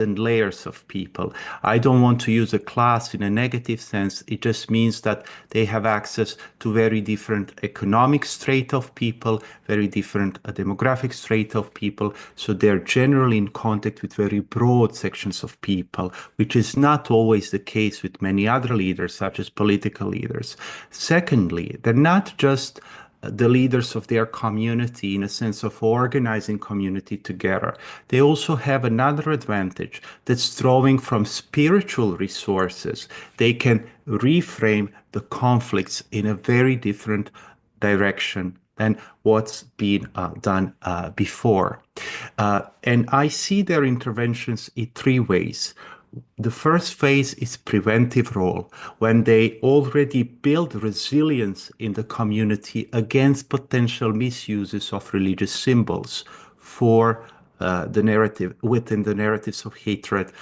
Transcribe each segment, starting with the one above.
and layers of people. I don't want to use a class in a negative sense. It just means that they have access to very different economic strata of people, very different demographic strata of people. So they're generally in contact with very broad sections of people, which is not always the case with many other leaders, such as political leaders. Secondly, they're not just the leaders of their community in a sense of organizing community together. They also have another advantage that's drawing from spiritual resources. They can reframe the conflicts in a very different direction than what's been done before. And I see their interventions in three ways. The first phase is preventive role, when they already build resilience in the community against potential misuses of religious symbols for the narrative, within the narratives of hatred,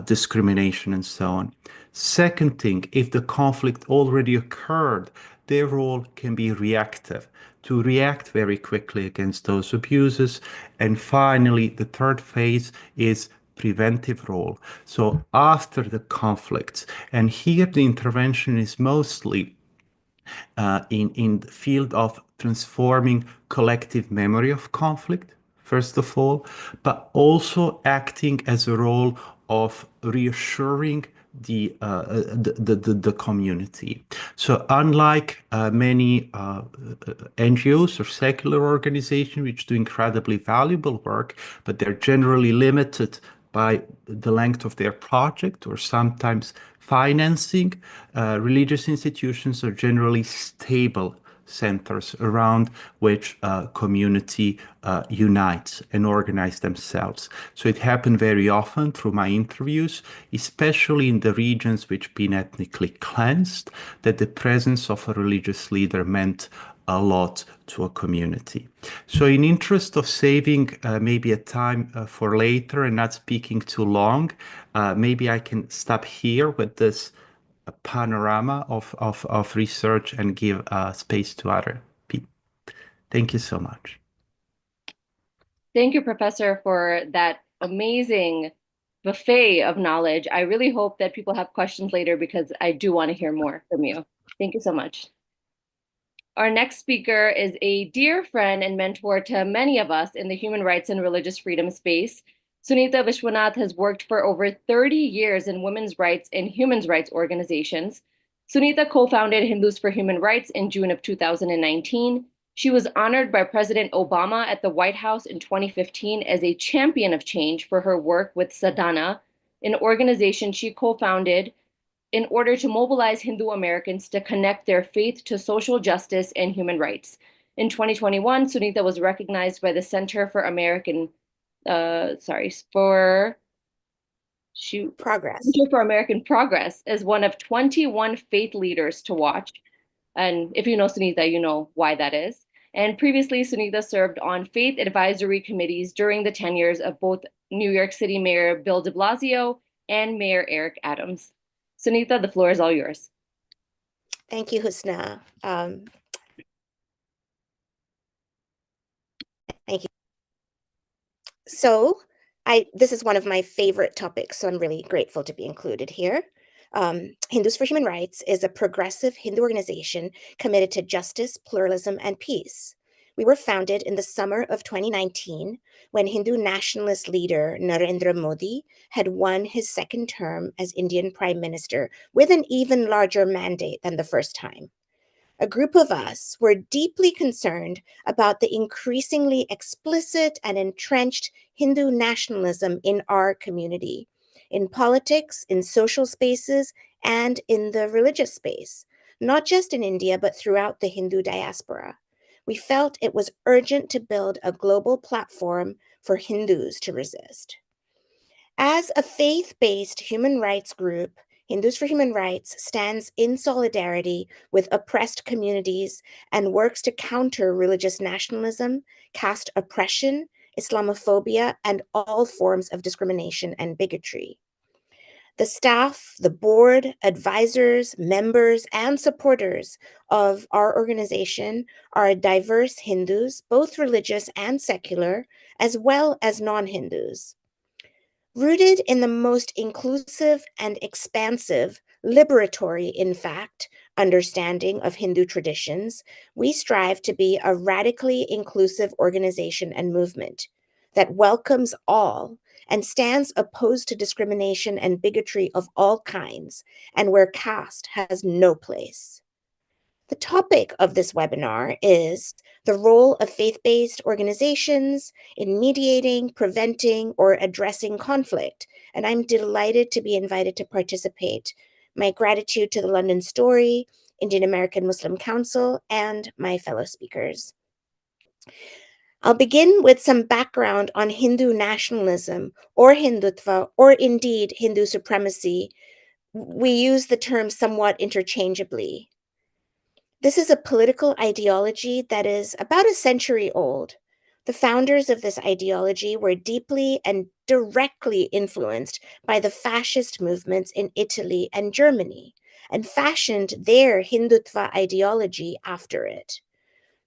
discrimination, and so on. Second thing, if the conflict already occurred, their role can be reactive, to react very quickly against those abuses. And finally, the third phase is preventive role. So after the conflicts, and here the intervention is mostly in the field of transforming collective memory of conflict, first of all, but also acting as a role of reassuring the community. So unlike many NGOs or secular organizations which do incredibly valuable work, but they're generally limited by the length of their project or sometimes financing, religious institutions are generally stable centers around which community unites and organize themselves. So it happened very often through my interviews, especially in the regions which been ethnically cleansed, that the presence of a religious leader meant a lot to a community. So in interest of saving maybe a time for later and not speaking too long, maybe I can stop here with this panorama of research and give space to other people. Thank you so much. Thank you, Professor, for that amazing buffet of knowledge. I really hope that people have questions later because I do want to hear more from you. Thank you so much. Our next speaker is a dear friend and mentor to many of us in the human rights and religious freedom space. Sunita Vishwanath has worked for over 30 years in women's rights and human rights organizations. Sunita co-founded Hindus for Human Rights in June of 2019. She was honored by President Obama at the White House in 2015 as a champion of change for her work with Sadhana, an organization she co-founded in order to mobilize Hindu Americans to connect their faith to social justice and human rights. In 2021, Sunita was recognized by the Center for American Progress. Center for American Progress as one of 21 faith leaders to watch. And if you know Sunita, you know why that is. And previously, Sunita served on faith advisory committees during the tenures of both New York City Mayor Bill de Blasio and Mayor Eric Adams. Sunita, the floor is all yours. Thank you, Husna. Thank you. So this is one of my favorite topics, so I'm really grateful to be included here. Hindus for Human Rights is a progressive Hindu organization committed to justice, pluralism, and peace. We were founded in the summer of 2019 when Hindu nationalist leader Narendra Modi had won his second term as Indian Prime Minister with an even larger mandate than the first time. A group of us were deeply concerned about the increasingly explicit and entrenched Hindu nationalism in our community, in politics, in social spaces, and in the religious space, not just in India, but throughout the Hindu diaspora. We felt it was urgent to build a global platform for Hindus to resist. As a faith-based human rights group, Hindus for Human Rights stands in solidarity with oppressed communities and works to counter religious nationalism, caste oppression, Islamophobia, and all forms of discrimination and bigotry. The staff, the board, advisors, members, and supporters of our organization are diverse Hindus, both religious and secular, as well as non-Hindus. Rooted in the most inclusive and expansive, liberatory, in fact, understanding of Hindu traditions, we strive to be a radically inclusive organization and movement that welcomes all and stands opposed to discrimination and bigotry of all kinds, and where caste has no place. The topic of this webinar is the role of faith-based organizations in mediating, preventing, or addressing conflict, and I'm delighted to be invited to participate. My gratitude to the London Story, Indian American Muslim Council, and my fellow speakers. I'll begin with some background on Hindu nationalism, or Hindutva, or indeed Hindu supremacy. We use the term somewhat interchangeably. This is a political ideology that is about a century old. The founders of this ideology were deeply and directly influenced by the fascist movements in Italy and Germany, and fashioned their Hindutva ideology after it.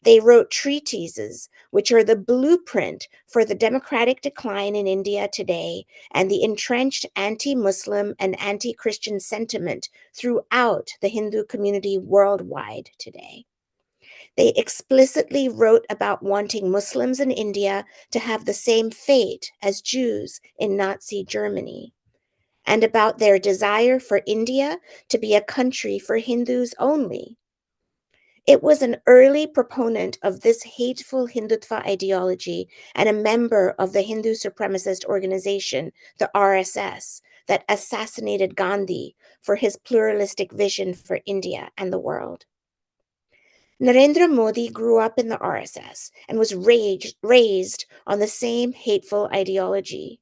They wrote treatises, which are the blueprint for the democratic decline in India today and the entrenched anti-Muslim and anti-Christian sentiment throughout the Hindu community worldwide today. They explicitly wrote about wanting Muslims in India to have the same fate as Jews in Nazi Germany, and about their desire for India to be a country for Hindus only. It was an early proponent of this hateful Hindutva ideology and a member of the Hindu supremacist organization, the RSS, that assassinated Gandhi for his pluralistic vision for India and the world. Narendra Modi grew up in the RSS and was raised on the same hateful ideology.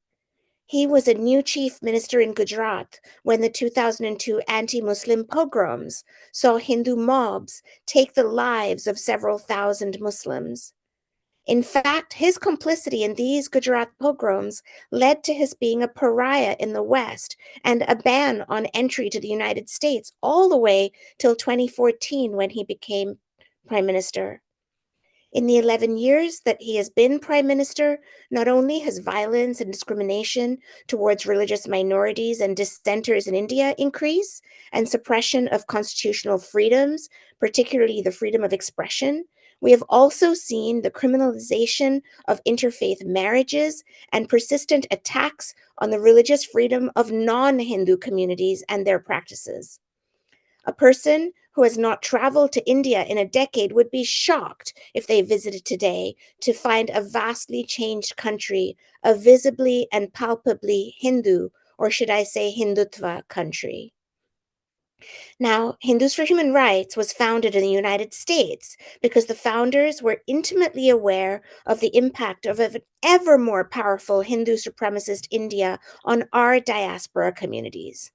He was a new chief minister in Gujarat when the 2002 anti-Muslim pogroms saw Hindu mobs take the lives of several thousand Muslims. In fact, his complicity in these Gujarat pogroms led to his being a pariah in the West and a ban on entry to the United States all the way till 2014 when he became prime minister. In the 11 years that he has been prime minister, not only has violence and discrimination towards religious minorities and dissenters in India increased, and suppression of constitutional freedoms, particularly the freedom of expression, we have also seen the criminalization of interfaith marriages and persistent attacks on the religious freedom of non-Hindu communities and their practices. A person who has not traveled to India in a decade would be shocked if they visited today to find a vastly changed country, a visibly and palpably Hindu, or should I say Hindutva country. Now, Hindus for Human Rights was founded in the United States because the founders were intimately aware of the impact of an ever more powerful Hindu supremacist India on our diaspora communities.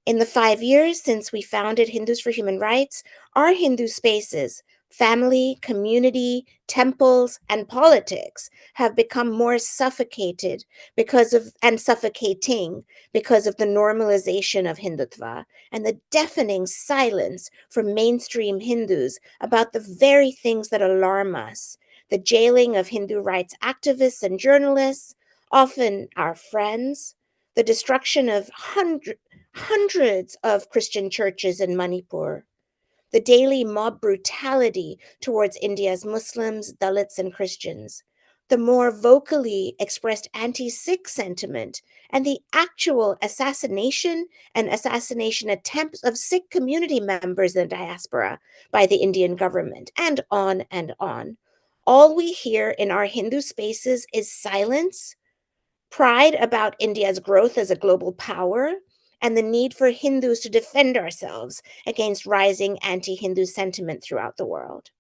In the 5 years since we founded Hindus for Human Rights, our Hindu spaces, family, community, temples, and politics have become more suffocated suffocating because of the normalization of Hindutva and the deafening silence from mainstream Hindus about the very things that alarm us: the jailing of Hindu rights activists and journalists, often our friends, the destruction of hundreds of Christian churches in Manipur, the daily mob brutality towards India's Muslims, Dalits, and Christians, the more vocally expressed anti-Sikh sentiment, and the actual assassination and assassination attempts of Sikh community members in the diaspora by the Indian government, and on and on. All we hear in our Hindu spaces is silence, pride about India's growth as a global power, and the need for Hindus to defend ourselves against rising anti-Hindu sentiment throughout the world.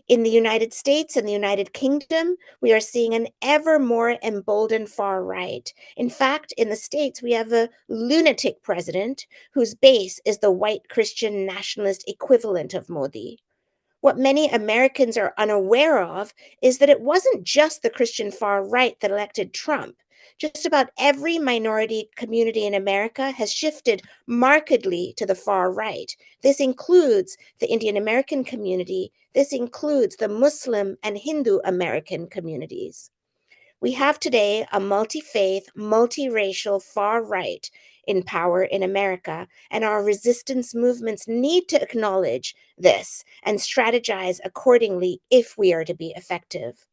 In the United States and the United Kingdom, we are seeing an ever more emboldened far right. In fact, in the States, we have a lunatic president whose base is the white Christian nationalist equivalent of Modi. What many Americans are unaware of is that it wasn't just the Christian far right that elected Trump. Just about every minority community in America has shifted markedly to the far right. This includes the Indian American community. This includes the Muslim and Hindu American communities. We have today a multi-faith, multiracial far right in power in America, and our resistance movements need to acknowledge this and strategize accordingly if we are to be effective.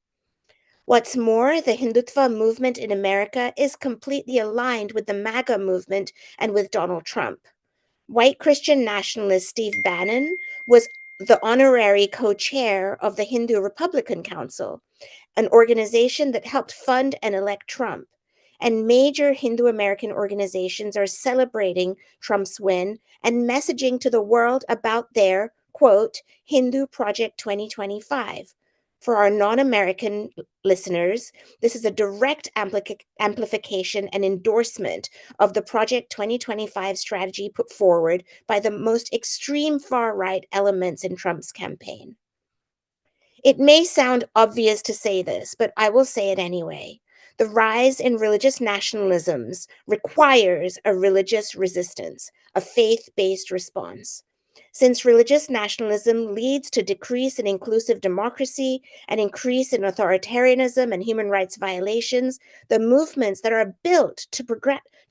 What's more, the Hindutva movement in America is completely aligned with the MAGA movement and with Donald Trump. White Christian nationalist Steve Bannon was the honorary co-chair of the Hindu Republican Council, an organization that helped fund and elect Trump. And major Hindu American organizations are celebrating Trump's win and messaging to the world about their, quote, Hindu Project 2025. For our non-American listeners, this is a direct amplification and endorsement of the Project 2025 strategy put forward by the most extreme far-right elements in Trump's campaign. It may sound obvious to say this, but I will say it anyway. The rise in religious nationalisms requires a religious resistance, a faith-based response. Since religious nationalism leads to decrease in inclusive democracy, an increase in authoritarianism and human rights violations, the movements that are built to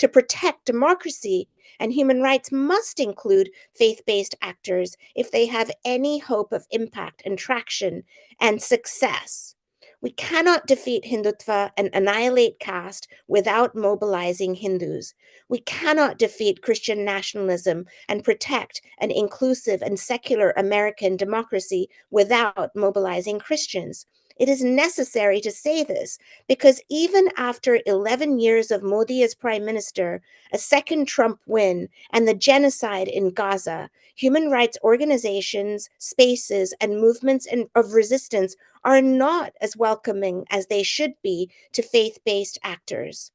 protect democracy and human rights must include faith-based actors if they have any hope of impact and traction and success. We cannot defeat Hindutva and annihilate caste without mobilizing Hindus. We cannot defeat Christian nationalism and protect an inclusive and secular American democracy without mobilizing Christians. It is necessary to say this because even after 11 years of Modi as prime minister, a second Trump win, and the genocide in Gaza, human rights organizations, spaces, and movements of resistance are not as welcoming as they should be to faith-based actors.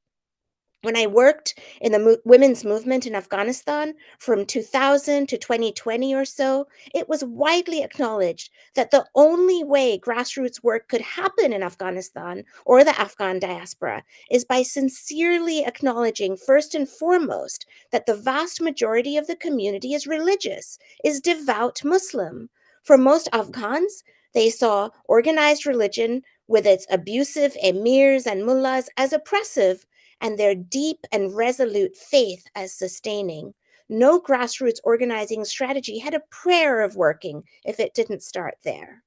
When I worked in the women's movement in Afghanistan from 2000 to 2020 or so, it was widely acknowledged that the only way grassroots work could happen in Afghanistan or the Afghan diaspora is by sincerely acknowledging, first and foremost, that the vast majority of the community is religious, is devout Muslim. For most Afghans, they saw organized religion with its abusive emirs and mullahs as oppressive, and their deep and resolute faith as sustaining. No grassroots organizing strategy had a prayer of working if it didn't start there.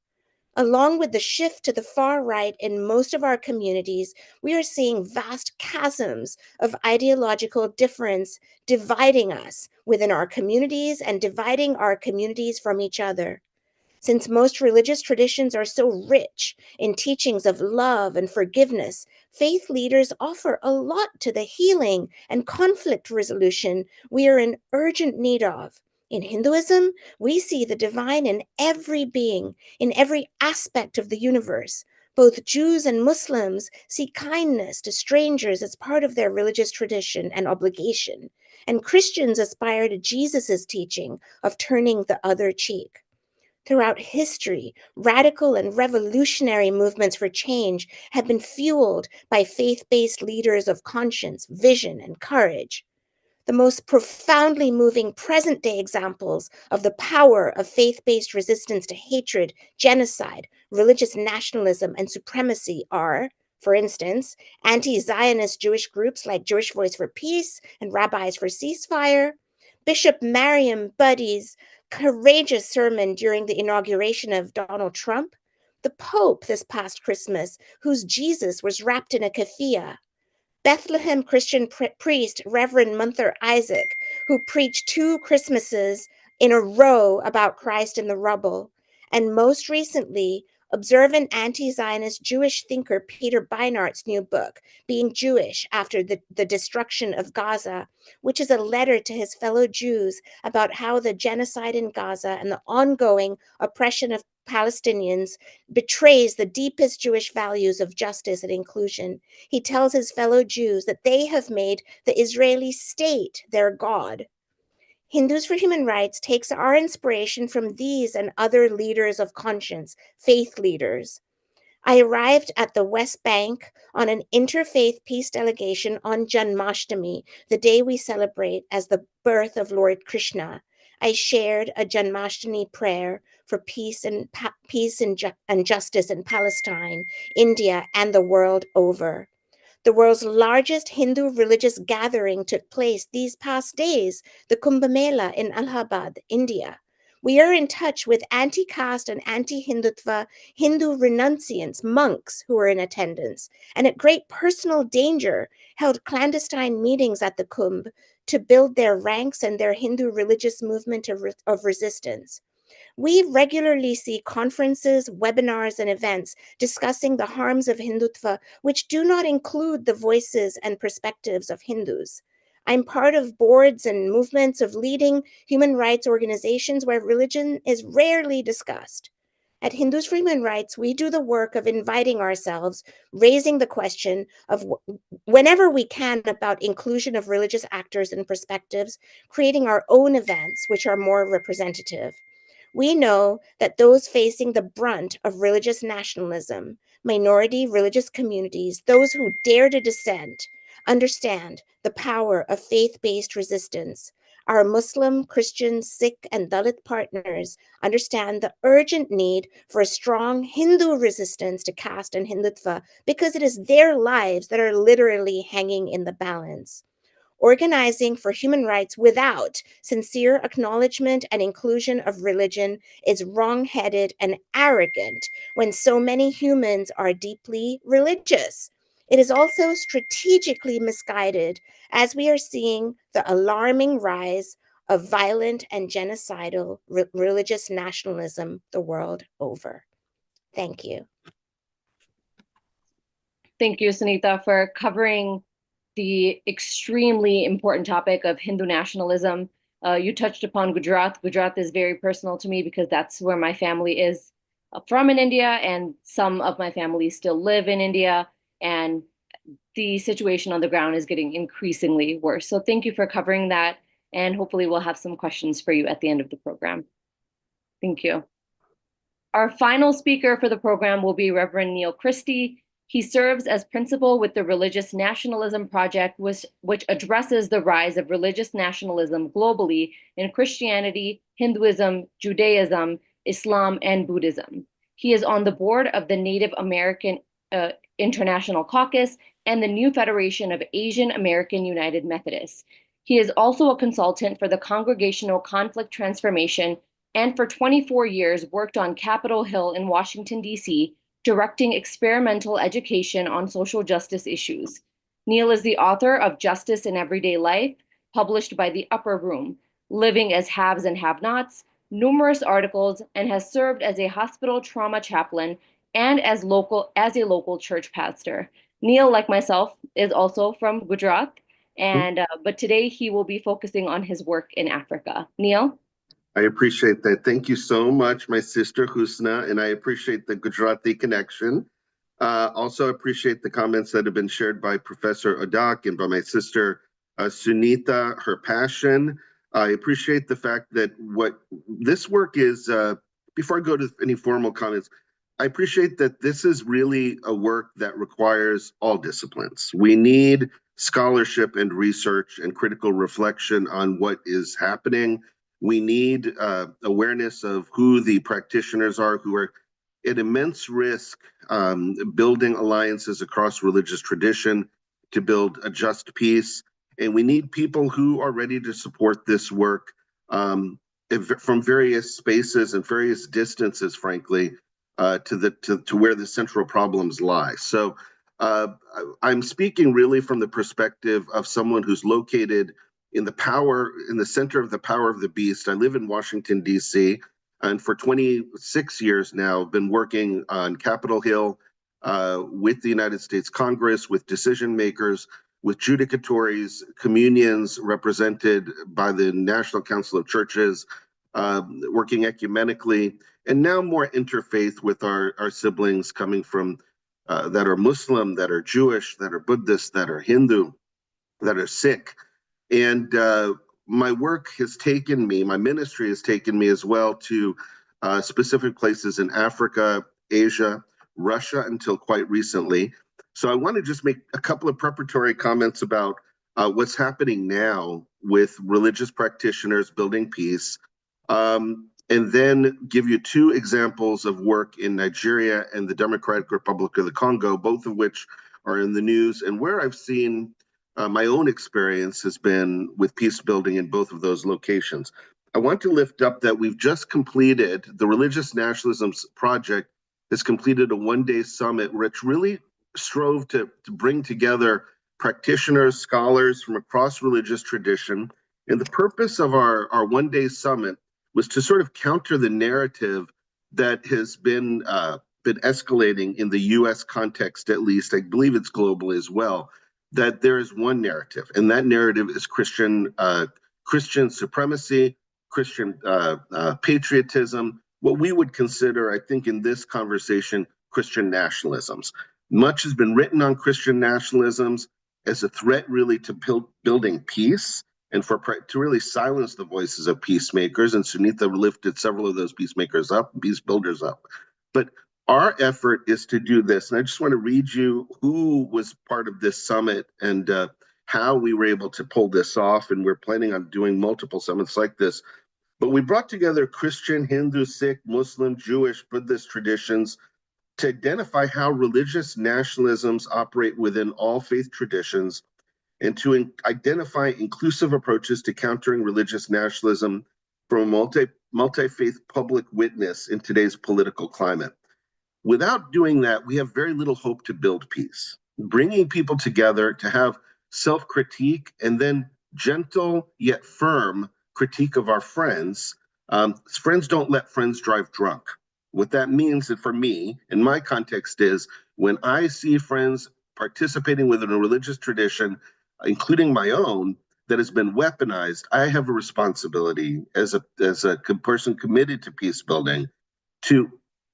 Along with the shift to the far right in most of our communities, we are seeing vast chasms of ideological difference dividing us within our communities and dividing our communities from each other. Since most religious traditions are so rich in teachings of love and forgiveness, faith leaders offer a lot to the healing and conflict resolution we are in urgent need of. In Hinduism, we see the divine in every being, in every aspect of the universe. Both Jews and Muslims see kindness to strangers as part of their religious tradition and obligation, and Christians aspire to Jesus' teaching of turning the other cheek. Throughout history, radical and revolutionary movements for change have been fueled by faith-based leaders of conscience, vision, and courage. The most profoundly moving present-day examples of the power of faith-based resistance to hatred, genocide, religious nationalism, and supremacy are, for instance, anti-Zionist Jewish groups like Jewish Voice for Peace and Rabbis for Ceasefire, Bishop Mariam Buddy's courageous sermon during the inauguration of Donald Trump, the Pope this past Christmas, whose Jesus was wrapped in a keffiyeh, Bethlehem Christian priest Reverend Munther Isaac, who preached 2 Christmases in a row about Christ in the rubble, and most recently, observant anti-Zionist Jewish thinker Peter Beinart's new book, Being Jewish After the Destruction of Gaza, which is a letter to his fellow Jews about how the genocide in Gaza and the ongoing oppression of Palestinians betrays the deepest Jewish values of justice and inclusion. He tells his fellow Jews that they have made the Israeli state their God. Hindus for Human Rights takes our inspiration from these and other leaders of conscience, faith leaders. I arrived at the West Bank on an interfaith peace delegation on Janmashtami, the day we celebrate as the birth of Lord Krishna. I shared a Janmashtami prayer for peace and justice in Palestine, India, and the world over. The world's largest Hindu religious gathering took place these past days, the Kumbh Mela in Allahabad, India. We are in touch with anti-caste and anti-Hindutva Hindu renunciants, monks who were in attendance, and at great personal danger held clandestine meetings at the Kumbh to build their ranks and their Hindu religious movement of resistance. We regularly see conferences, webinars, and events discussing the harms of Hindutva, which do not include the voices and perspectives of Hindus. I'm part of boards and movements of leading human rights organizations where religion is rarely discussed. At Hindus for Human Rights, we do the work of inviting ourselves, raising the question of whenever we can about inclusion of religious actors and perspectives, creating our own events, which are more representative. We know that those facing the brunt of religious nationalism, minority religious communities, those who dare to dissent, understand the power of faith-based resistance. Our Muslim, Christian, Sikh, and Dalit partners understand the urgent need for a strong Hindu resistance to caste and Hindutva because it is their lives that are literally hanging in the balance. Organizing for human rights without sincere acknowledgement and inclusion of religion is wrong-headed and arrogant when so many humans are deeply religious. It is also strategically misguided as we are seeing the alarming rise of violent and genocidal religious nationalism the world over. Thank you. Thank you, Sunita, for covering the extremely important topic of Hindu nationalism. You touched upon Gujarat. Gujarat is very personal to me because that's where my family is from in India, and some of my family still live in India, and the situation on the ground is getting increasingly worse. So thank you for covering that, and hopefully we'll have some questions for you at the end of the program. Thank you. Our final speaker for the program will be Reverend Neil Christie. He serves as principal with the Religious Nationalism Project, which addresses the rise of religious nationalism globally in Christianity, Hinduism, Judaism, Islam, and Buddhism. He is on the board of the Native American International Caucus and the New Federation of Asian American United Methodists. He is also a consultant for the Congregational Conflict Transformation, and for 24 years worked on Capitol Hill in Washington, D.C., directing experimental education on social justice issues. Neil is the author of Justice in Everyday Life, published by The Upper Room, Living as Haves and Have-Nots, numerous articles, and has served as a hospital trauma chaplain and as a local church pastor. Neil, like myself, is also from Gujarat, and but today he will be focusing on his work in Africa. Neil? I appreciate that. Thank you so much, my sister Husna, and I appreciate the Gujarati connection. Also appreciate the comments that have been shared by Professor Odak and by my sister Sunita, her passion. I appreciate the fact that what this work is, before I go to any formal comments, I appreciate that this is really a work that requires all disciplines. We need scholarship and research and critical reflection on what is happening. We need awareness of who the practitioners are who are at immense risk building alliances across religious tradition to build a just peace. And we need people who are ready to support this work from various spaces and various distances, frankly, to where the central problems lie. So I'm speaking really from the perspective of someone who's located in the center of the power of the beast. I live in Washington, D.C., and for 26 years now, I've been working on Capitol Hill with the United States Congress, with decision makers, with judicatories, communions represented by the National Council of Churches, working ecumenically, and now more interfaith with our siblings coming from that are Muslim, that are Jewish, that are Buddhist, that are Hindu, that are Sikh. And my work has taken me, my ministry has taken me as well to specific places in Africa, Asia, Russia, until quite recently. So I want to just make a couple of preparatory comments about what's happening now with religious practitioners building peace and then give you two examples of work in Nigeria and the Democratic Republic of the Congo, both of which are in the news, and where I've seen my own experience has been with peace building in both of those locations. I want to lift up that we've just completed, the Religious Nationalisms Project has completed a one-day summit which really strove to bring together practitioners, scholars from across religious tradition. And the purpose of our one-day summit was to sort of counter the narrative that has been escalating in the U.S. context, at least. I believe it's global as well, that there is one narrative, and that narrative is Christian supremacy, Christian patriotism, what we would consider, I think, in this conversation, Christian nationalisms. Much has been written on Christian nationalisms as a threat, really, to building peace and to really silence the voices of peacemakers. And Sunitha lifted several of those peacemakers up, peace builders up. But our effort is to do this. And I just want to read you who was part of this summit and how we were able to pull this off. And we're planning on doing multiple summits like this. But we brought together Christian, Hindu, Sikh, Muslim, Jewish, Buddhist traditions to identify how religious nationalisms operate within all faith traditions, and to identify inclusive approaches to countering religious nationalism from a multi-faith public witness in today's political climate. Without doing that, we have very little hope to build peace. Bringing people together to have self-critique and then gentle yet firm critique of our friends. Friends don't let friends drive drunk. What that means for me, in my context, is when I see friends participating within a religious tradition, including my own, that has been weaponized, I have a responsibility as a person committed to peace building to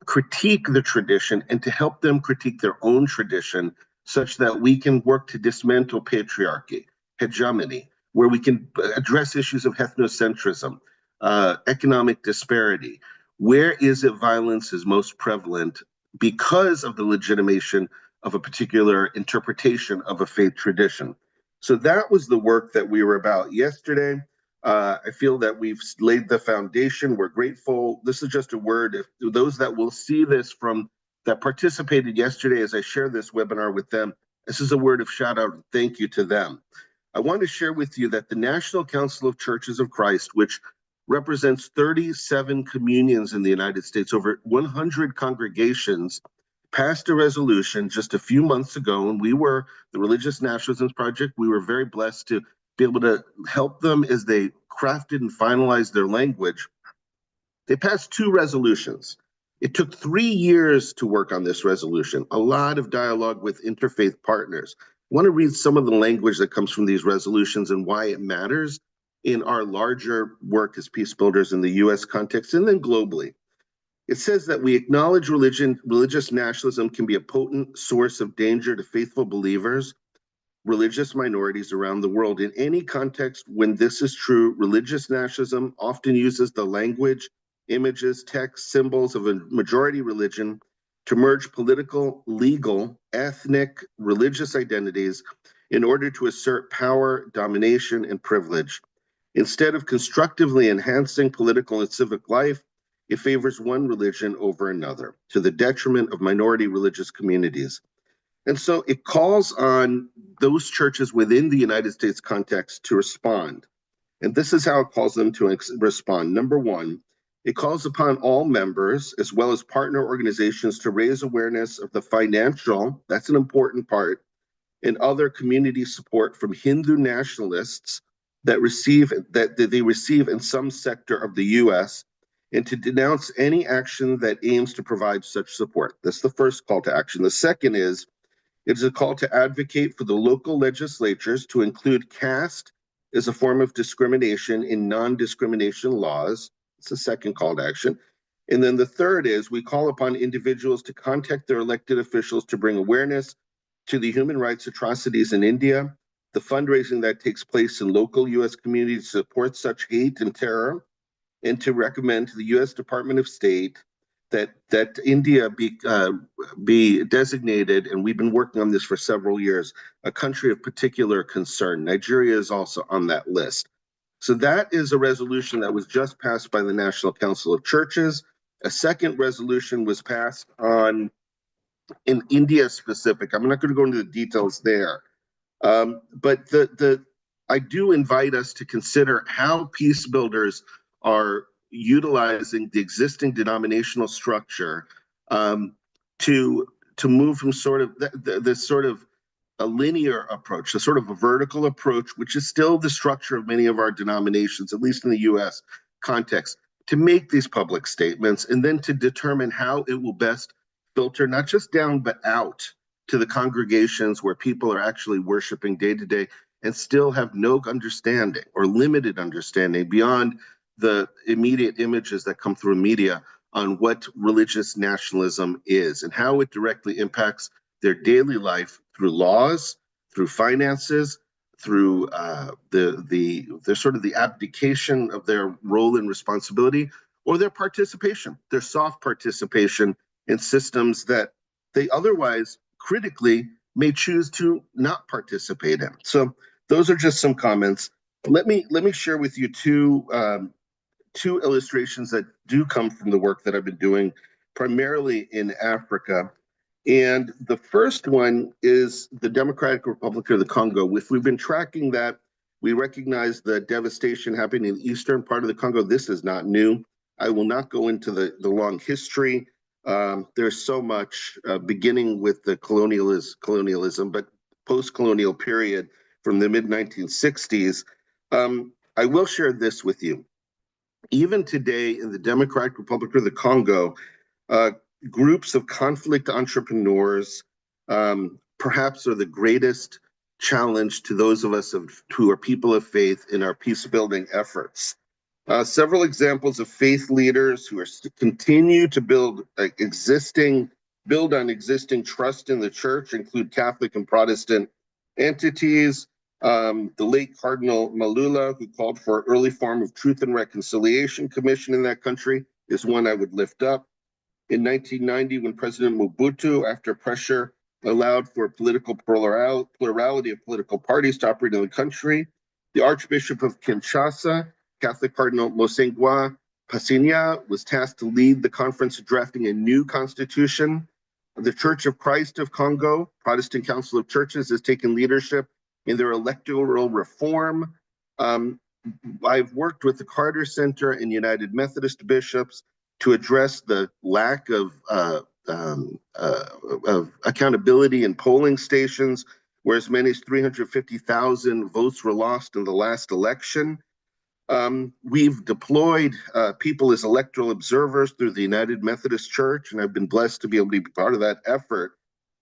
critique the tradition and to help them critique their own tradition, such that we can work to dismantle patriarchy, hegemony, where we can address issues of ethnocentrism, economic disparity. Where is it violence is most prevalent because of the legitimation of a particular interpretation of a faith tradition? So that was the work that we were about yesterday. I feel that we've laid the foundation. We're grateful. This is just a word. If those that will see this that participated yesterday as I share this webinar with them, this is a word of shout out and thank you to them. I want to share with you that the National Council of Churches of Christ, which represents 37 communions in the United States, over 100 congregations, passed a resolution just a few months ago, and we were, the Religious Nationalism Project, we were very blessed to be able to help them as they crafted and finalized their language. They passed two resolutions. It took 3 years to work on this resolution, a lot of dialogue with interfaith partners. I want to read some of the language that comes from these resolutions and why it matters in our larger work as peace builders in the US context and then globally. It says that we acknowledge religious nationalism can be a potent source of danger to faithful believers, religious minorities around the world. In any context, when this is true, religious nationalism often uses the language, images, text, symbols of a majority religion to merge political, legal, ethnic, religious identities in order to assert power, domination, and privilege. Instead of constructively enhancing political and civic life, it favors one religion over another, to the detriment of minority religious communities. And so it calls on those churches within the United States context to respond. And this is how it calls them to respond. Number one, it calls upon all members, as well as partner organizations, to raise awareness of the financial, that's an important part, and other community support from Hindu nationalists that they receive in some sector of the US, and to denounce any action that aims to provide such support. That's the first call to action. The second is, it's a call to advocate for the local legislatures to include caste as a form of discrimination in non-discrimination laws. It's the second call to action. And then the third is, we call upon individuals to contact their elected officials to bring awareness to the human rights atrocities in India, the fundraising that takes place in local US communities to support such hate and terror, and to recommend to the US Department of State that India be designated, and we've been working on this for several years, a country of particular concern. Nigeria is also on that list. So that is a resolution that was just passed by the National Council of Churches. A second resolution was passed in India specific. I'm not going to go into the details there. But I do invite us to consider how peace builders are utilizing the existing denominational structure to move from sort of this sort of a linear approach, a sort of a vertical approach, which is still the structure of many of our denominations, at least in the U.S. context, to make these public statements and then to determine how it will best filter not just down but out to the congregations where people are actually worshiping day to day and still have no understanding or limited understanding beyond the immediate images that come through media on what religious nationalism is and how it directly impacts their daily life through laws, through finances, through the sort of the abdication of their role and responsibility, or their participation, their soft participation in systems that they otherwise critically may choose to not participate in. So those are just some comments. Let me share with you two illustrations that do come from the work that I've been doing primarily in Africa. And the first one is the Democratic Republic of the Congo. If we've been tracking that, we recognize the devastation happening in the eastern part of the Congo. This is not new. I will not go into the long history. There's so much beginning with the colonialism, but post-colonial period from the mid-1960s. I will share this with you. Even today in the Democratic Republic of the Congo, groups of conflict entrepreneurs perhaps are the greatest challenge to those of us who are people of faith in our peace building efforts. Several examples of faith leaders who are continue to build on existing trust in the church include Catholic and Protestant entities. The late Cardinal Malula, who called for an early form of Truth and Reconciliation Commission in that country, is one I would lift up. In 1990, when President Mobutu, after pressure, allowed for political plurality of political parties to operate in the country, the Archbishop of Kinshasa, Catholic Cardinal Monseigneur Pasinya, was tasked to lead the conference drafting a new constitution. The Church of Christ of Congo, Protestant Council of Churches, has taken leadership in their electoral reform. I've worked with the Carter Center and United Methodist bishops to address the lack of accountability in polling stations, where as many as 350,000 votes were lost in the last election. We've deployed people as electoral observers through the United Methodist Church, and I've been blessed to be able to be part of that effort,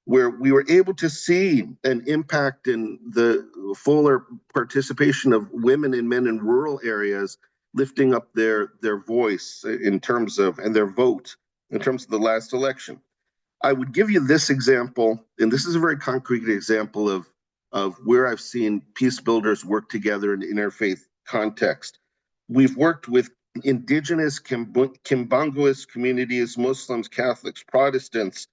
where we were able to see an impact in the fuller participation of women and men in rural areas, lifting up their voice in terms of, and their vote in terms of the last election. I would give you this example, and this is a very concrete example of where I've seen peace builders work together in interfaith context. We've worked with indigenous Kimbanguist communities, Muslims, Catholics, Protestants,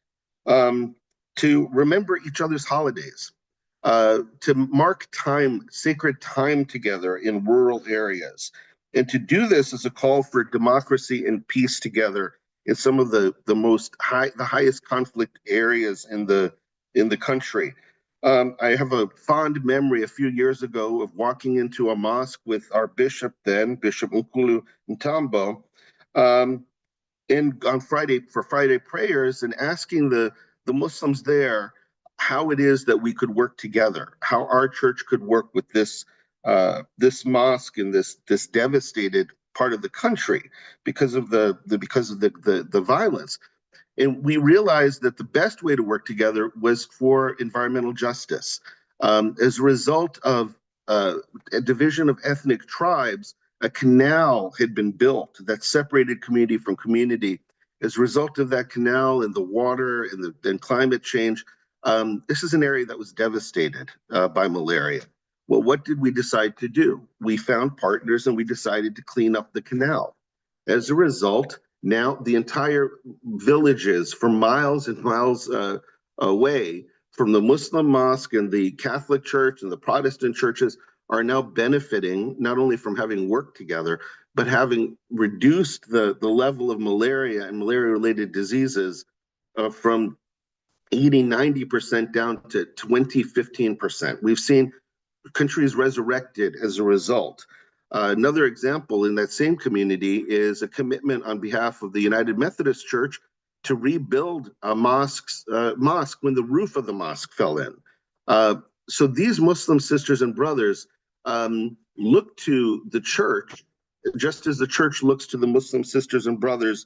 to remember each other's holidays, to mark time, sacred time together in rural areas. And to do this is a call for democracy and peace together in some of the highest conflict areas in the country. I have a fond memory a few years ago of walking into a mosque with our bishop then, Bishop Nkulu Ntambo, on Friday for Friday prayers, and asking the Muslims there how it is that we could work together, how our church could work with this mosque in this devastated part of the country because of the violence. And we realized that the best way to work together was for environmental justice. As a result of a division of ethnic tribes, a canal had been built that separated community from community. As a result of that canal and the water and climate change, this is an area that was devastated by malaria. Well, what did we decide to do? We found partners and we decided to clean up the canal. As a result, now the entire villages for miles and miles away from the Muslim mosque and the Catholic church and the Protestant churches are now benefiting not only from having worked together, but having reduced the level of malaria and malaria-related diseases from 80–90% down to 20–15%. We've seen countries resurrected as a result. Another example in that same community is a commitment on behalf of the United Methodist Church to rebuild a mosque when the roof of the mosque fell in. So these Muslim sisters and brothers look to the church, just as the church looks to the Muslim sisters and brothers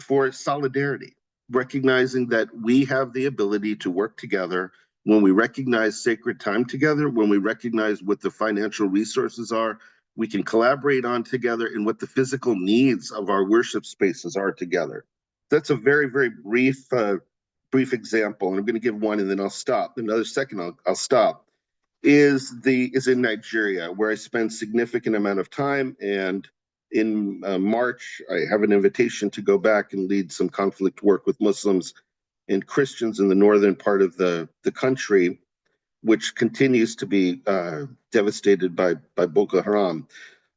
for solidarity, recognizing that we have the ability to work together when we recognize sacred time together, when we recognize what the financial resources are, we can collaborate on together, and what the physical needs of our worship spaces are together. That's a very, very brief example, and I'm going to give one and then I'll stop. Another second, I'll stop. Is in Nigeria, where I spend significant amount of time, and in March, I have an invitation to go back and lead some conflict work with Muslims and Christians in the northern part of the country, which continues to be devastated by Boko Haram.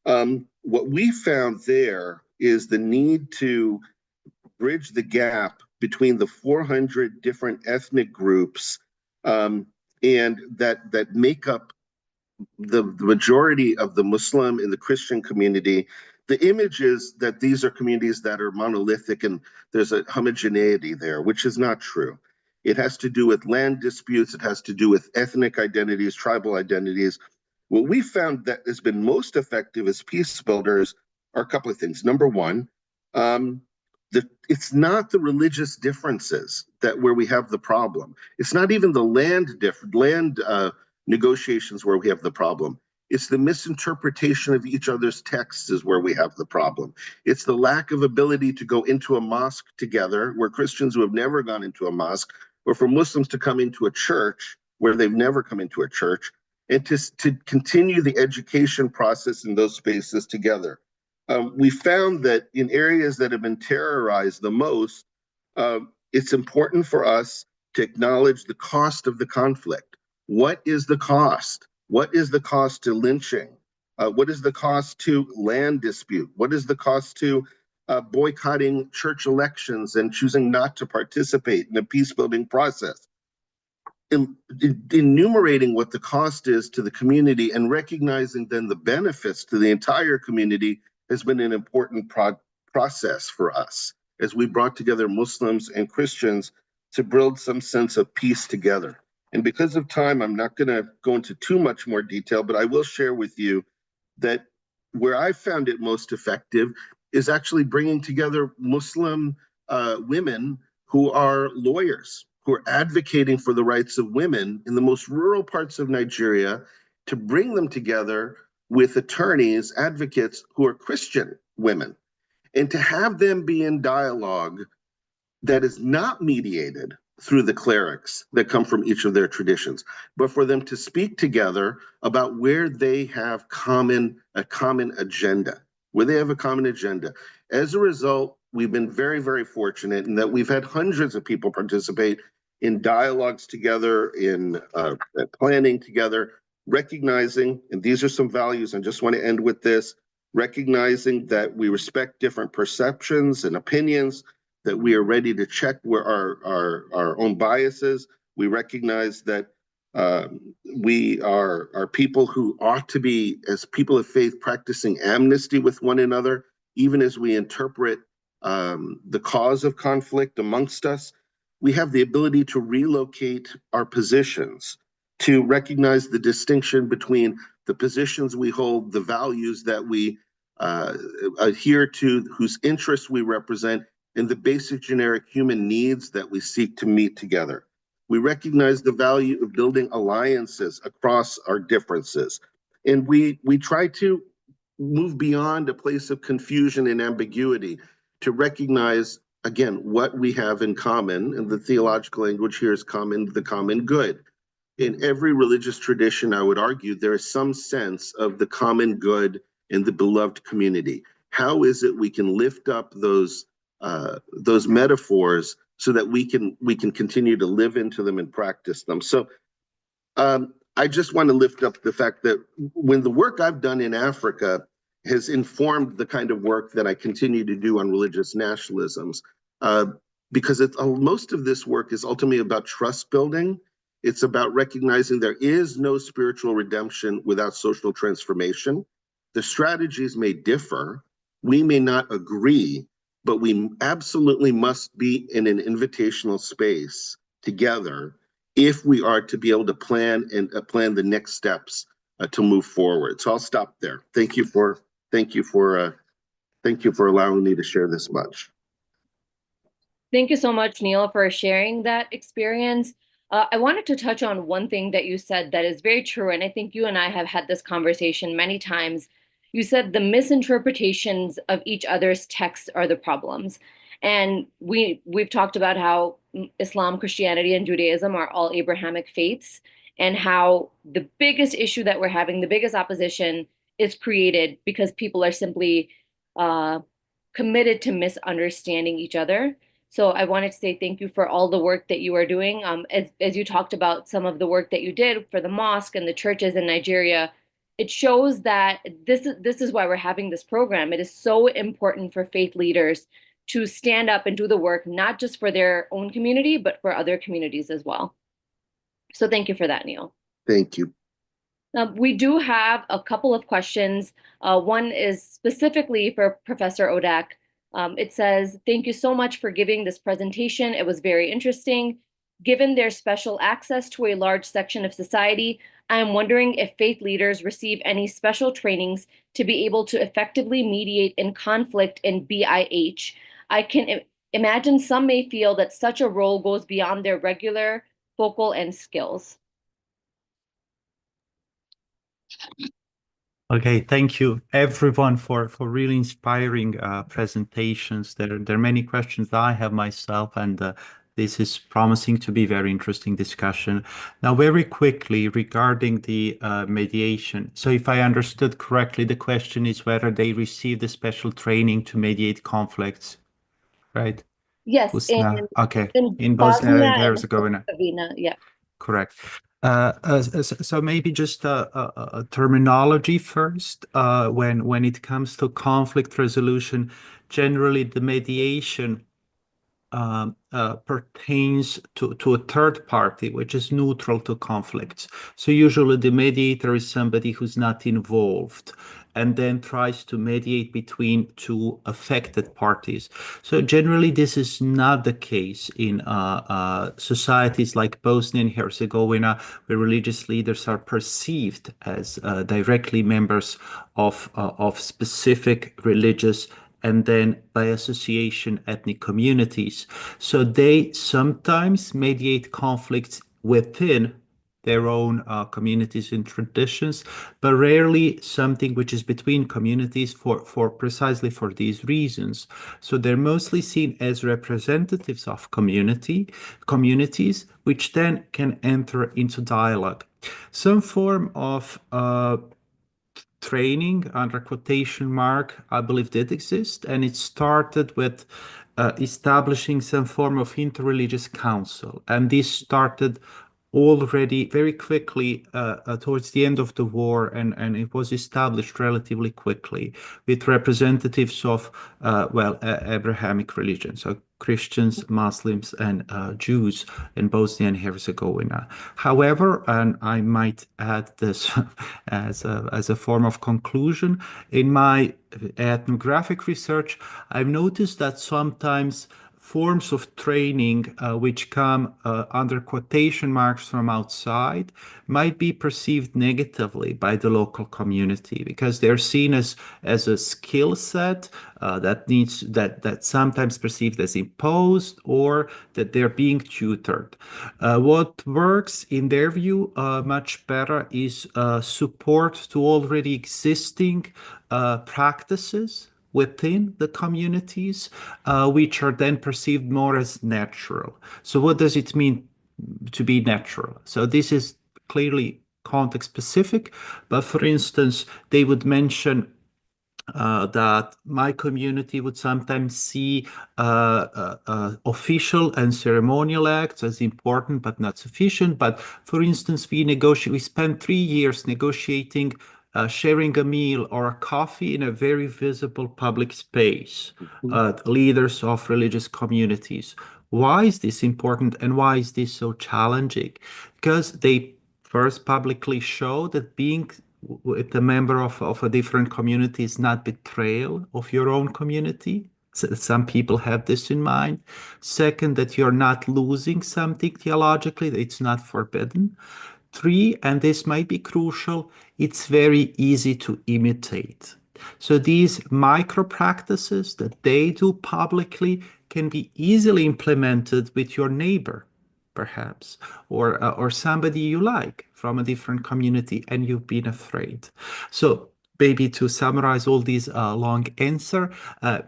What we found there is the need to bridge the gap between the 400 different ethnic groups and that make up the majority of the Muslim and the Christian community. The image is that these are communities that are monolithic and there's a homogeneity there, which is not true. It has to do with land disputes. It has to do with ethnic identities, tribal identities. What we found that has been most effective as peace builders are a couple of things. Number one, it's not the religious differences where we have the problem. It's not even the land negotiations where we have the problem. It's the misinterpretation of each other's texts is where we have the problem. It's the lack of ability to go into a mosque together, where Christians who have never gone into a mosque, or for Muslims to come into a church where they've never come into a church, and to continue the education process in those spaces together. We found that in areas that have been terrorized the most, it's important for us to acknowledge the cost of the conflict. What is the cost? What is the cost to lynching? What is the cost to land dispute? What is the cost to boycotting church elections and choosing not to participate in a peace-building process? Enumerating what the cost is to the community and recognizing then the benefits to the entire community has been an important process for us as we brought together Muslims and Christians to build some sense of peace together. And because of time, I'm not going to go into too much more detail, but I will share with you that where I found it most effective is actually bringing together Muslim women who are lawyers, who are advocating for the rights of women in the most rural parts of Nigeria, to bring them together with attorneys, advocates who are Christian women, and to have them be in dialogue that is not mediated through the clerics that come from each of their traditions, but for them to speak together about where they have a common agenda, where they have a common agenda. As a result, we've been very, very fortunate in that we've had hundreds of people participate in dialogues together, in planning together, recognizing, and these are some values, I just want to end with this, recognizing that we respect different perceptions and opinions, that we are ready to check where our own biases. We recognize that we are people who ought to be, as people of faith, practicing amnesty with one another, even as we interpret the cause of conflict amongst us. We have the ability to relocate our positions, to recognize the distinction between the positions we hold, the values that we adhere to, whose interests we represent, and the basic generic human needs that we seek to meet together. We recognize the value of building alliances across our differences. And we try to move beyond a place of confusion and ambiguity to recognize, again, what we have in common, and the theological language here is common, the common good. In every religious tradition, I would argue, there is some sense of the common good in the beloved community. How is it we can lift up those metaphors so that we can continue to live into them and practice them? So I just want to lift up the fact that when the work I've done in Africa has informed the kind of work that I continue to do on religious nationalisms, because most of this work is ultimately about trust building. It's about recognizing there is no spiritual redemption without social transformation. The strategies may differ. We may not agree, but we absolutely must be in an invitational space together if we are to be able to plan the next steps to move forward. So I'll stop there. Thank you for allowing me to share this much. Thank you so much, Neil, for sharing that experience. I wanted to touch on one thing that you said that is very true, and I think you and I have had this conversation many times. You said the misinterpretations of each other's texts are the problems. And we've talked about how Islam, Christianity, and Judaism are all Abrahamic faiths, and how the biggest issue that we're having, the biggest opposition, is created because people are simply committed to misunderstanding each other. So I wanted to say thank you for all the work that you are doing. As you talked about some of the work that you did for the mosque and the churches in Nigeria, it shows that this is why we're having this program. It is so important for faith leaders to stand up and do the work, not just for their own community, but for other communities as well. So thank you for that, Neil. Thank you. We do have a couple of questions. One is specifically for Professor Odak. It says, thank you so much for giving this presentation. It was very interesting. Given their special access to a large section of society, I am wondering if faith leaders receive any special trainings to be able to effectively mediate in conflict in BIH. I can imagine some may feel that such a role goes beyond their regular focal and skills. Okay, thank you everyone for really inspiring presentations. There are many questions that I have myself, and this is promising to be a very interesting discussion. Now, very quickly regarding the mediation. So if I understood correctly, the question is whether they received a special training to mediate conflicts, right? Yes, okay, in Bosnia and Herzegovina, yeah. Correct. So maybe just a terminology first. When it comes to conflict resolution, generally the mediation pertains to a third party, which is neutral to conflicts. So usually the mediator is somebody who's not involved and then tries to mediate between two affected parties. So generally this is not the case in societies like Bosnia and Herzegovina, where religious leaders are perceived as directly members of specific religious and then by association ethnic communities. So they sometimes mediate conflicts within their own communities and traditions, but rarely something which is between communities for precisely for these reasons. So they're mostly seen as representatives of communities, which then can enter into dialogue. Some form of training under quotation mark, I believe did exist, and it started with establishing some form of interreligious council, and this started already very quickly towards the end of the war, and it was established relatively quickly with representatives of Abrahamic religion, so Christians, Muslims, and Jews in Bosnia and Herzegovina. However, and I might add this as a form of conclusion, in my ethnographic research, I've noticed that sometimes forms of training which come under quotation marks from outside might be perceived negatively by the local community because they're seen as a skill set that sometimes perceived as imposed or that they're being tutored. What works in their view much better is support to already existing practices within the communities, which are then perceived more as natural. So what does it mean to be natural? So this is clearly context specific, but for instance, they would mention that my community would sometimes see official and ceremonial acts as important but not sufficient. But for instance, we spent 3 years negotiating sharing a meal or a coffee in a very visible public space, leaders of religious communities. Why is this important and why is this so challenging? Because they first publicly show that being with a member of a different community is not betrayal of your own community. So some people have this in mind. Second, that you're not losing something theologically, that it's not forbidden. Three, and this might be crucial, it's very easy to imitate. So these micro practices that they do publicly can be easily implemented with your neighbor, perhaps, or somebody you like from a different community and you've been afraid. So maybe to summarize all these long answer,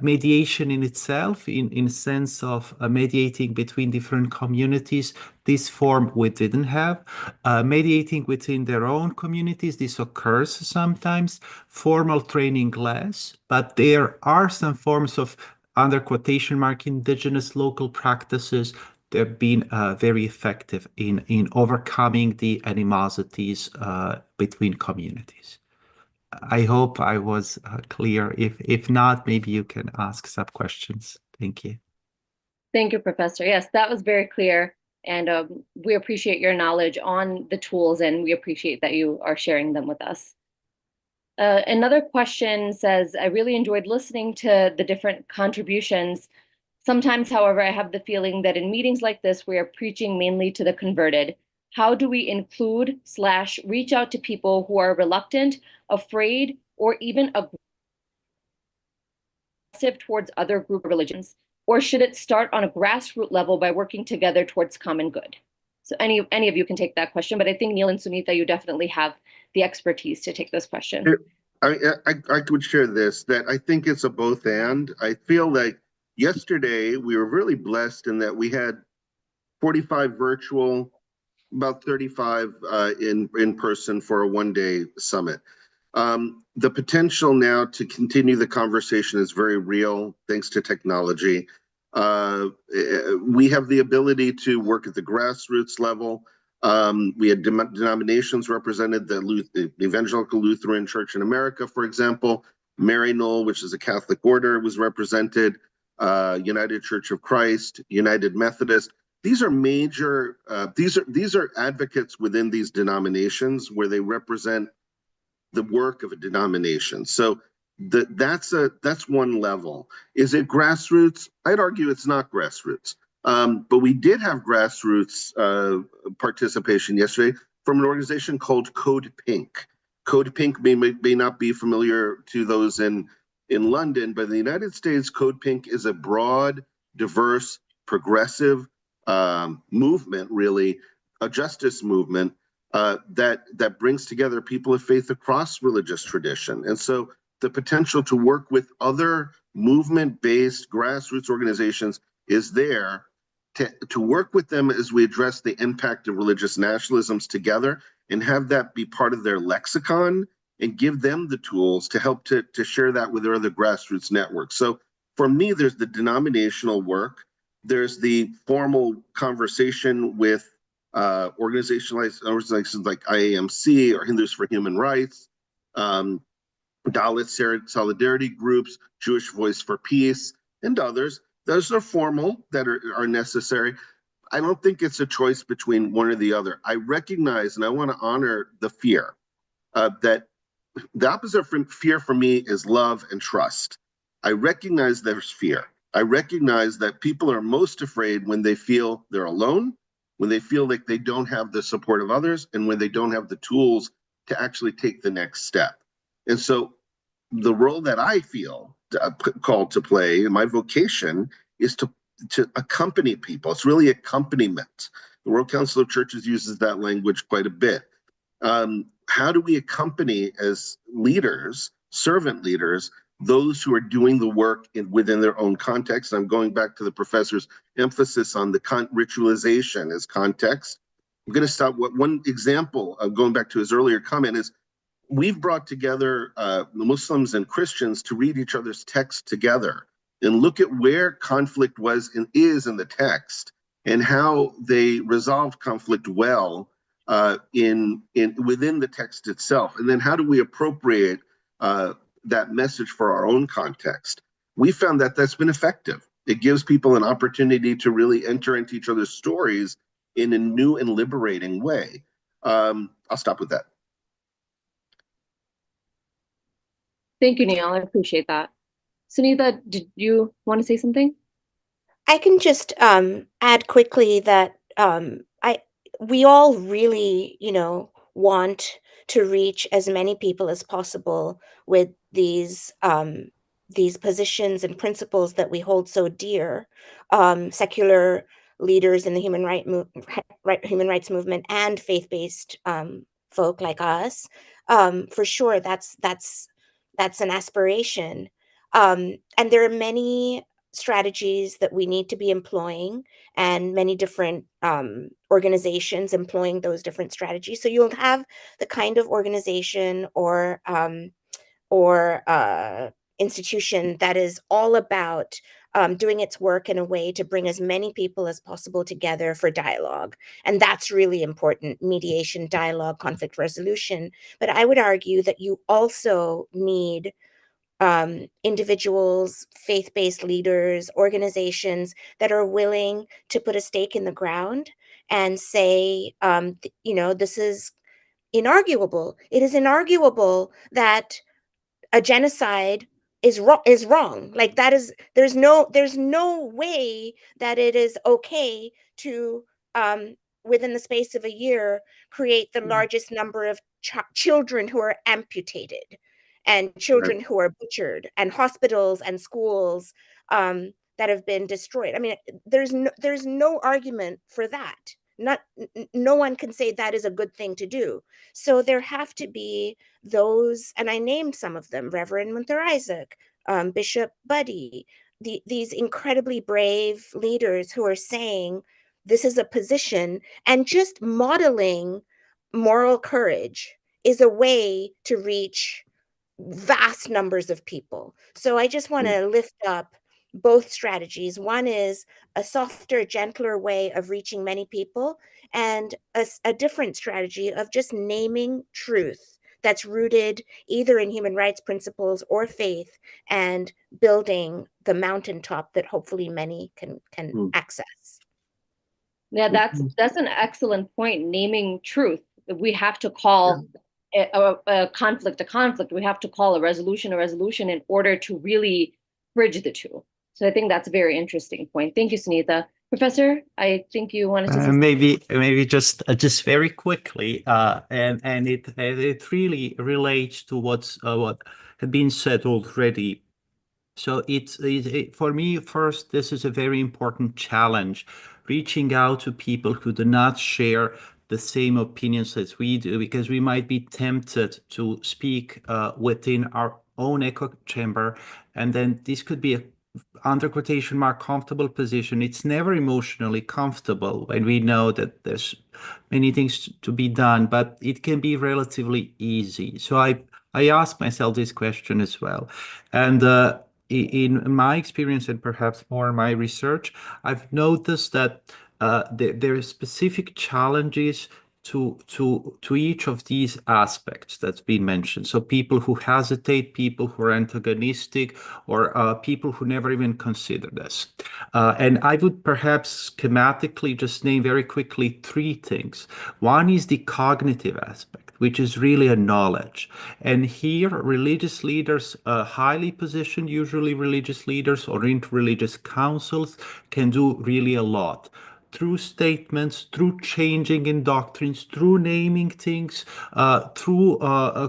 mediation in itself, in sense of mediating between different communities, this form we didn't have. Mediating within their own communities, this occurs sometimes. Formal training less, but there are some forms of, under quotation mark, indigenous local practices. They've been very effective in overcoming the animosities between communities. I hope I was clear. If not, maybe you can ask some questions. Thank you. Thank you, Professor. Yes, that was very clear. And we appreciate your knowledge on the tools, and we appreciate that you are sharing them with us. Another question says, I really enjoyed listening to the different contributions. Sometimes, however, I have the feeling that in meetings like this, we are preaching mainly to the converted. How do we include / reach out to people who are reluctant, afraid, or even aggressive towards other group religions? Or should it start on a grassroots level by working together towards common good? So any of you can take that question, but I think Neil and Sunita, you definitely have the expertise to take this question. I could share this, that I think it's a both and. I feel like yesterday we were really blessed in that we had 45 virtual, about 35 in person for a one-day summit. The potential now to continue the conversation is very real, thanks to technology. We have the ability to work at the grassroots level. We had denominations represented, the Evangelical Lutheran Church in America, for example. Maryknoll, which is a Catholic order, was represented. United Church of Christ, United Methodist. These are major. These are advocates within these denominations where they represent the work of a denomination. So that's one level. Is it grassroots? I'd argue it's not grassroots. But we did have grassroots participation yesterday from an organization called Code Pink. Code Pink may not be familiar to those in London, but in the United States, Code Pink is a broad, diverse, progressive movement, really, a justice movement that brings together people of faith across religious tradition. And so the potential to work with other movement-based grassroots organizations is there to work with them as we address the impact of religious nationalisms together and have that be part of their lexicon and give them the tools to help to share that with their other grassroots networks. So for me, there's the denominational work. There's the formal conversation with organizations like IAMC or Hindus for Human Rights, Dalit solidarity groups, Jewish Voice for Peace, and others. Those are formal, that are necessary. I don't think it's a choice between one or the other. I recognize and I want to honor the fear that the opposite from fear for me is love and trust. I recognize there's fear. I recognize that people are most afraid when they feel they're alone, when they feel like they don't have the support of others, and when they don't have the tools to actually take the next step. And so the role that I feel called to play, my vocation, is to accompany people. It's really accompaniment. The World Council of Churches uses that language quite a bit. How do we accompany as leaders, servant leaders, those who are doing the work within their own context? I'm going back to the professor's emphasis on the ritualization as context. I'm going to stop. One example of going back to his earlier comment is we've brought together Muslims and Christians to read each other's texts together and look at where conflict was and is in the text and how they resolve conflict well within the text itself. And then how do we appropriate that message for our own context? We found that that's been effective. It gives people an opportunity to really enter into each other's stories in a new and liberating way. I'll stop with that. Thank you, Neil. I appreciate that. Sunitha, did you want to say something? I can just add quickly that we all really, want to reach as many people as possible with these positions and principles that we hold so dear. Secular leaders in the human rights movement and faith-based folk like us, for sure, that's an aspiration. And there are many strategies that we need to be employing, and many different organizations employing those different strategies. So you'll have the kind of organization or institution that is all about doing its work in a way to bring as many people as possible together for dialogue. And that's really important: mediation, dialogue, conflict resolution. But I would argue that you also need individuals, faith-based leaders, organizations that are willing to put a stake in the ground and say, this is inarguable. It is inarguable that a genocide is wrong. Like there's no way that it is okay to within the space of a year create the largest number of children who are amputated, and children who are butchered, and hospitals and schools that have been destroyed. I mean, there's no argument for that. No one can say that is a good thing to do. So there have to be those, and I named some of them: Reverend Munther Isaac, Bishop Buddy, these incredibly brave leaders who are saying this is a position, and just modeling moral courage is a way to reach vast numbers of people. So I just want to lift up both strategies. One is a softer, gentler way of reaching many people, and a different strategy of just naming truth that's rooted either in human rights principles or faith, and building the mountaintop that hopefully many can access. Yeah, that's an excellent point. Naming truth. We have to call a conflict a conflict. We have to call a resolution in order to really bridge the two. So I think that's a very interesting point. Thank you, Sunitha. Professor, I think you wanted to say maybe just very quickly, and it really relates to what had been said already. So for me, first, this is a very important challenge, reaching out to people who do not share the same opinions as we do, because we might be tempted to speak within our own echo chamber, and then this could be a, under quotation mark, comfortable position. It's never emotionally comfortable when we know that there's many things to be done, but it can be relatively easy. So I ask myself this question as well. And in my experience, and perhaps more in my research, I've noticed that there are specific challenges to each of these aspects that's been mentioned. So people who hesitate, people who are antagonistic, or people who never even consider this. And I would perhaps schematically just name very quickly three things. One is the cognitive aspect, which is really a knowledge. And here, religious leaders, highly positioned, usually religious leaders or interreligious councils, can do really a lot. Through statements, through changing in doctrines, through naming things, through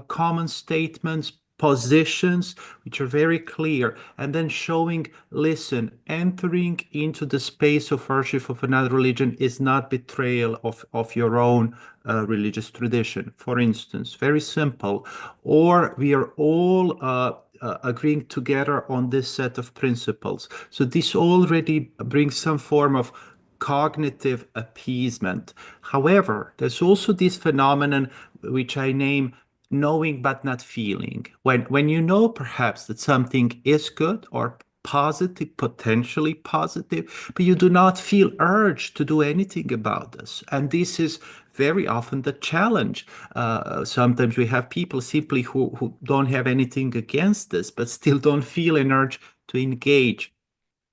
common statements, positions, which are very clear, and then showing, listen, entering into the space of worship of another religion is not betrayal of your own religious tradition, for instance. Very simple. Or we are all agreeing together on this set of principles. So this already brings some form of cognitive appeasement. However, there's also this phenomenon which I name knowing but not feeling. When you know perhaps that something is good or positive, potentially positive, but you do not feel urged to do anything about this. And this is very often the challenge. Sometimes we have people simply who don't have anything against this, but still don't feel an urge to engage.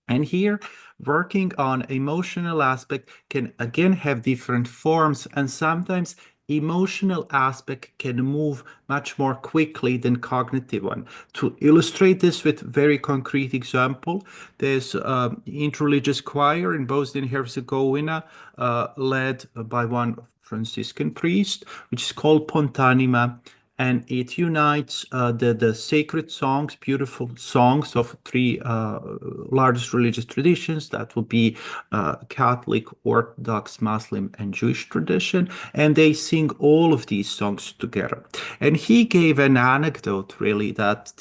And here, working on emotional aspect can again have different forms, and sometimes emotional aspect can move much more quickly than cognitive one. To illustrate this with very concrete example, there's interreligious choir in Bosnia and Herzegovina, led by one Franciscan priest, which is called Pontanima, and it unites the sacred songs, beautiful songs of three largest religious traditions. That would be Catholic, Orthodox, Muslim, and Jewish tradition. And they sing all of these songs together. And he gave an anecdote, really, that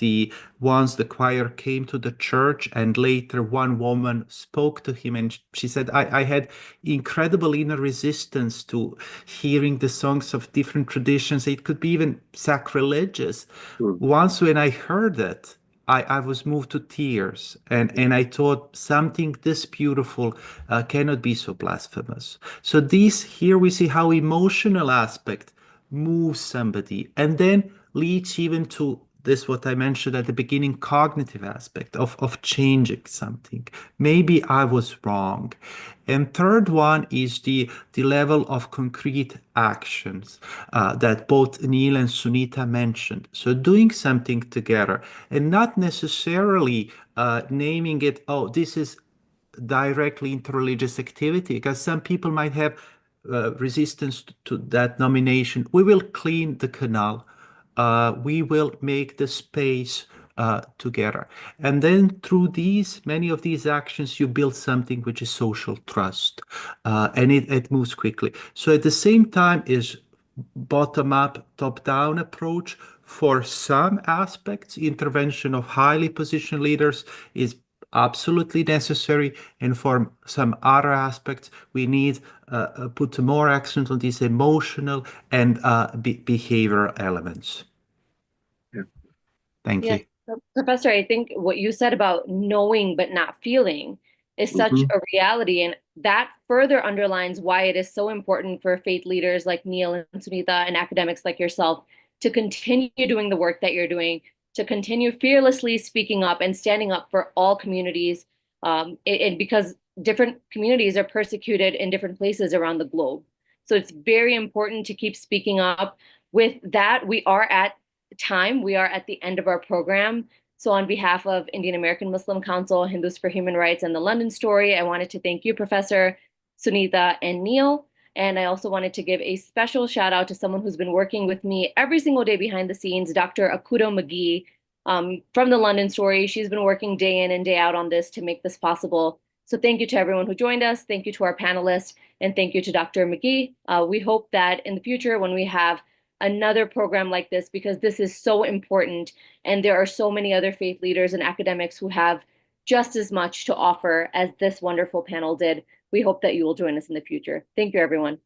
once the choir came to the church and later one woman spoke to him and she said, I had incredible inner resistance to hearing the songs of different traditions. It could be even sacrilegious. Once when I heard it, I was moved to tears, and I thought something this beautiful cannot be so blasphemous. So here we see how emotional aspect moves somebody and then leads even to this, what I mentioned at the beginning, cognitive aspect of changing something. Maybe I was wrong. And third one is the level of concrete actions that both Neil and Sunita mentioned. So doing something together and not necessarily naming it, oh, this is directly interreligious activity, because some people might have resistance to that nomination. We will clean the canal. We will make the space together. And then through many of these actions, you build something which is social trust, and it moves quickly. So at the same time is bottom-up, top-down approach. For some aspects, intervention of highly positioned leaders is absolutely necessary, and for some other aspects we need put more accent on these emotional and behavioral elements. Yeah. Thank you. Professor, I think what you said about knowing but not feeling is such a reality, and that further underlines why it is so important for faith leaders like Neil and Sunita and academics like yourself to continue doing the work that you're doing, to continue fearlessly speaking up and standing up for all communities, and because different communities are persecuted in different places around the globe. So it's very important to keep speaking up. With that, we are at the end of our program. So on behalf of Indian American Muslim Council, Hindus for Human Rights, and the London Story, I wanted to thank you, Professor, Sunita, and Neil. And I also wanted to give a special shout out to someone who's been working with me every single day behind the scenes, Dr. Akudo McGee from the London Story. She's been working day in and day out on this to make this possible. So thank you to everyone who joined us. Thank you to our panelists. And thank you to Dr. McGee. We hope that in the future, when we have another program like this, because this is so important, and there are so many other faith leaders and academics who have just as much to offer as this wonderful panel did. We hope that you will join us in the future. Thank you, everyone.